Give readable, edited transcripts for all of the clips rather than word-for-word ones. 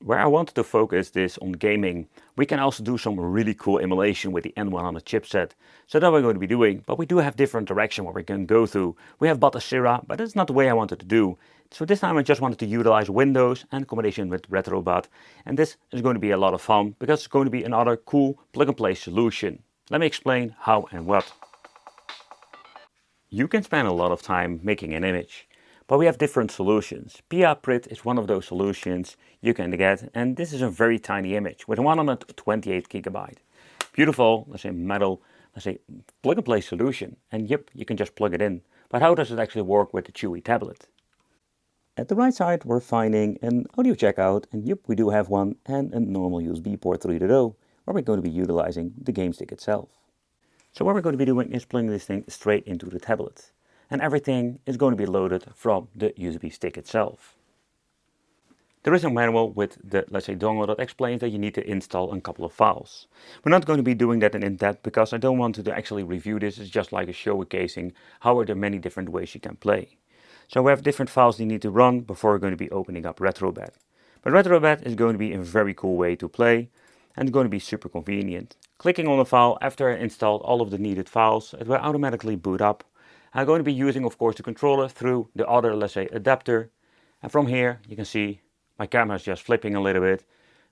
where I wanted to focus this on gaming, we can also do some really cool emulation with the N100 chipset. So that we're going to be doing, but we do have different direction where we can go through. We have Batacera, but that's not the way I wanted to do. So this time I just wanted to utilize Windows and combination with RetroBat. And this is going to be a lot of fun because it's going to be another cool plug and play solution. Let me explain how and what. You can spend a lot of time making an image, but we have different solutions. PIAPRIT is one of those solutions you can get, and this is a very tiny image with 128 GB. Beautiful, let's say metal, let's say plug and play solution. And yep, you can just plug it in. But how does it actually work with the Chuwi tablet? At the right side we're finding an audio jack out, and yep, we do have one, and a normal USB port 3.0, where we're going to be utilizing the game stick itself. So what we're going to be doing is plugging this thing straight into the tablet. And everything is going to be loaded from the USB stick itself. There is a manual with the, let's say, dongle that explains that you need to install a couple of files. We're not going to be doing that in depth because I don't want to actually review this. It's just like a showcasing how are there many different ways you can play. So we have different files you need to run before we're going to be opening up RetroBat. But RetroBat is going to be a very cool way to play and going to be super convenient. Clicking on the file after I installed all of the needed files, it will automatically boot up. I'm going to be using, of course, the controller through the other, let's say, adapter. And from here, you can see my camera is just flipping a little bit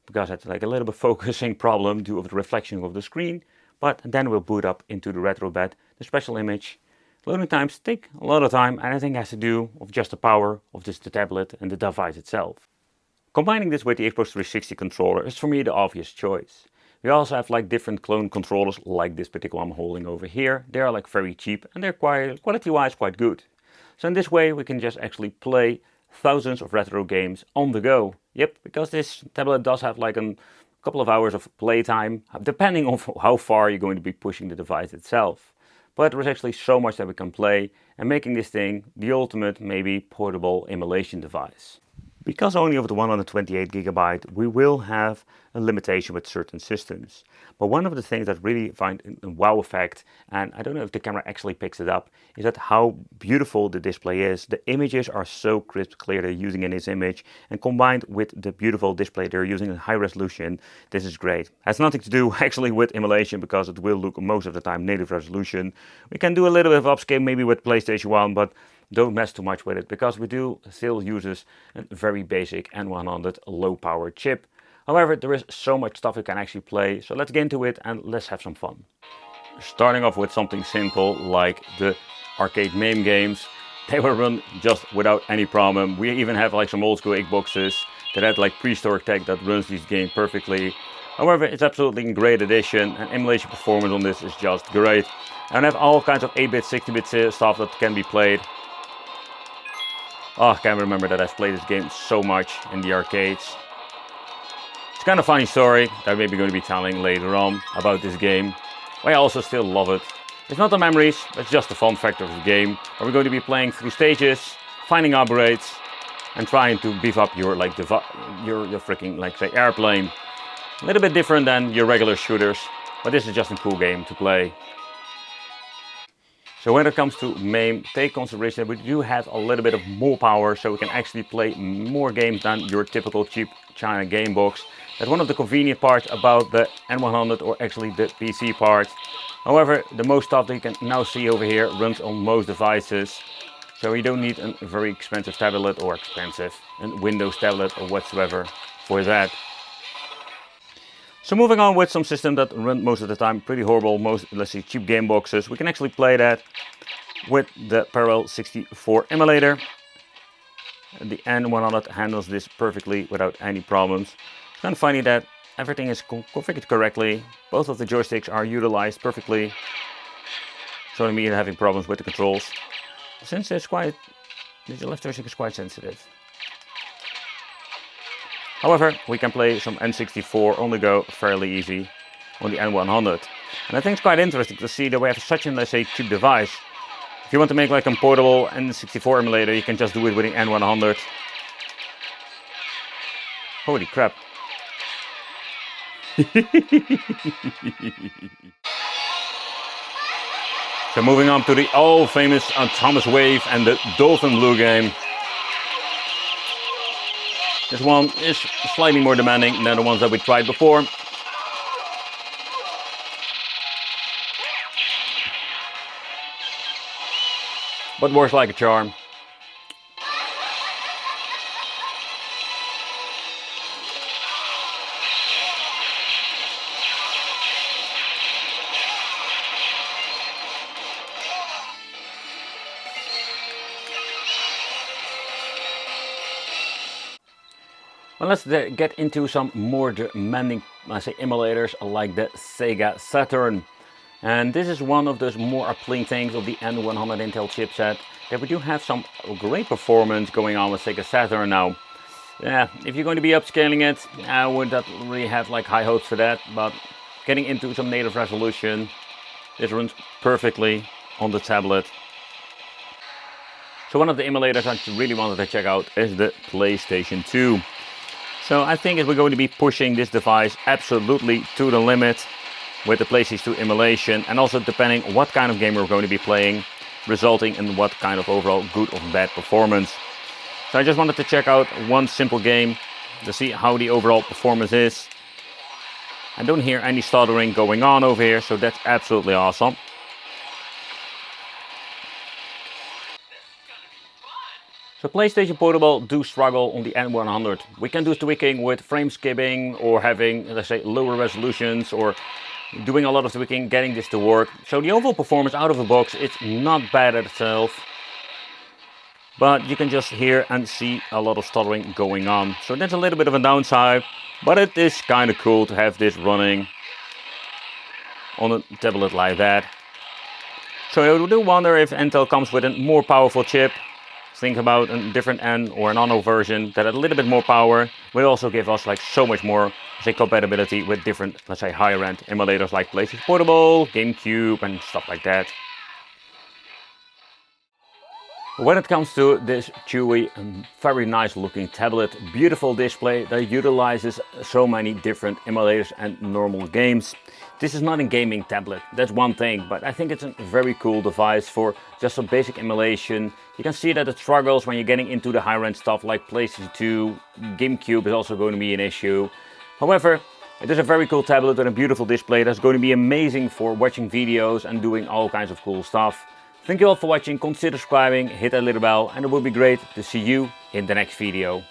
because it's like a little bit focusing problem due to the reflection of the screen. But then we'll boot up into the RetroBat, the special image. Loading times take a lot of time, and I think it has to do with just the power of the tablet and the device itself. Combining this with the Xbox 360 controller is for me the obvious choice. We also have like different clone controllers like this particular one I'm holding over here. They are like very cheap and they're quality wise quite good. So in this way we can just actually play thousands of retro games on the go. Yep, because this tablet does have like a couple of hours of playtime, depending on how far you're going to be pushing the device itself. But there is actually so much that we can play, and making this thing the ultimate maybe portable emulation device. Because only of the 128 GB, we will have a limitation with certain systems. But one of the things that really find a wow effect, and I don't know if the camera actually picks it up, is that how beautiful the display is. The images are so crisp, clear they're using in this image, and combined with the beautiful display they're using in high resolution, this is great. Has nothing to do actually with emulation because it will look most of the time native resolution. We can do a little bit of upscale maybe with PlayStation 1, but don't mess too much with it because we do still use a very basic N100 low power chip. However, there is so much stuff you can actually play, so let's get into it and let's have some fun. Starting off with something simple like the arcade MAME games. They will run just without any problem. We even have like some old school Xboxes that had like prehistoric tech that runs these games perfectly. However, it's absolutely a great addition, and emulation performance on this is just great. And I have all kinds of 8-bit, 16-bit stuff that can be played. Oh, I can't remember that I've played this game so much in the arcades. It's kind of funny story that I'm maybe going to be telling later on about this game. But I also still love it. It's not the memories, it's just the fun factor of the game. Where we're going to be playing through stages, finding upgrades, and trying to beef up your like your freaking like say airplane. A little bit different than your regular shooters, but this is just a cool game to play. So when it comes to MAME, take consideration that we do have a little bit of more power, so we can actually play more games than your typical cheap China game box. That's one of the convenient parts about the N100 or actually the PC part. However, the most stuff that you can now see over here runs on most devices. So you don't need a very expensive tablet or expensive Windows tablet or whatsoever for that. So moving on with some systems that run most of the time pretty horrible, let's say cheap game boxes, we can actually play that with the Parallel 64 emulator. The N100 handles this perfectly without any problems. It's kind of funny that everything is configured correctly. Both of the joysticks are utilized perfectly, showing me having problems with the controls. Since the left joystick is quite sensitive. However, we can play some N64 on the go fairly easy on the N100. And I think it's quite interesting to see that we have such a, let's say, cheap device. If you want to make like a portable N64 emulator, you can just do it with the N100. Holy crap. So moving on to the all famous Thomas Wave and the Dolphin Blue game. This one is slightly more demanding than the ones that we tried before. But works like a charm. Well, let's get into some more demanding, emulators like the Sega Saturn. And this is one of those more appealing things of the N100 Intel chipset, that we do have some great performance going on with Sega Saturn now. Yeah, if you're going to be upscaling it, I would not really have like high hopes for that, but getting into some native resolution, it runs perfectly on the tablet. So one of the emulators I really wanted to check out is the PlayStation 2. So I think we're going to be pushing this device absolutely to the limit with the PlayStation 2 emulation, and also depending what kind of game we're going to be playing, resulting in what kind of overall good or bad performance. So I just wanted to check out one simple game to see how the overall performance is. I don't hear any stuttering going on over here, so that's absolutely awesome. So PlayStation Portable do struggle on the N100. We can do tweaking with frame skipping or having, let's say, lower resolutions, or doing a lot of tweaking, getting this to work. So the overall performance out of the box, it's not bad at itself. But you can just hear and see a lot of stuttering going on. So that's a little bit of a downside, but it is kind of cool to have this running on a tablet like that. So I do wonder if Intel comes with a more powerful chip. Think about a different N or a nano version that had a little bit more power will also give us like so much more, say, compatibility with different, let's say, higher end emulators like PlayStation Portable, GameCube and stuff like that. When it comes to this Chuwi, very nice looking tablet, beautiful display that utilizes so many different emulators and normal games. This is not a gaming tablet, that's one thing, but I think it's a very cool device for just some basic emulation. You can see that it struggles when you're getting into the higher end stuff like PlayStation 2, GameCube is also going to be an issue. However, it is a very cool tablet with a beautiful display that's going to be amazing for watching videos and doing all kinds of cool stuff. Thank you all for watching, consider subscribing, hit that little bell, and it would be great to see you in the next video.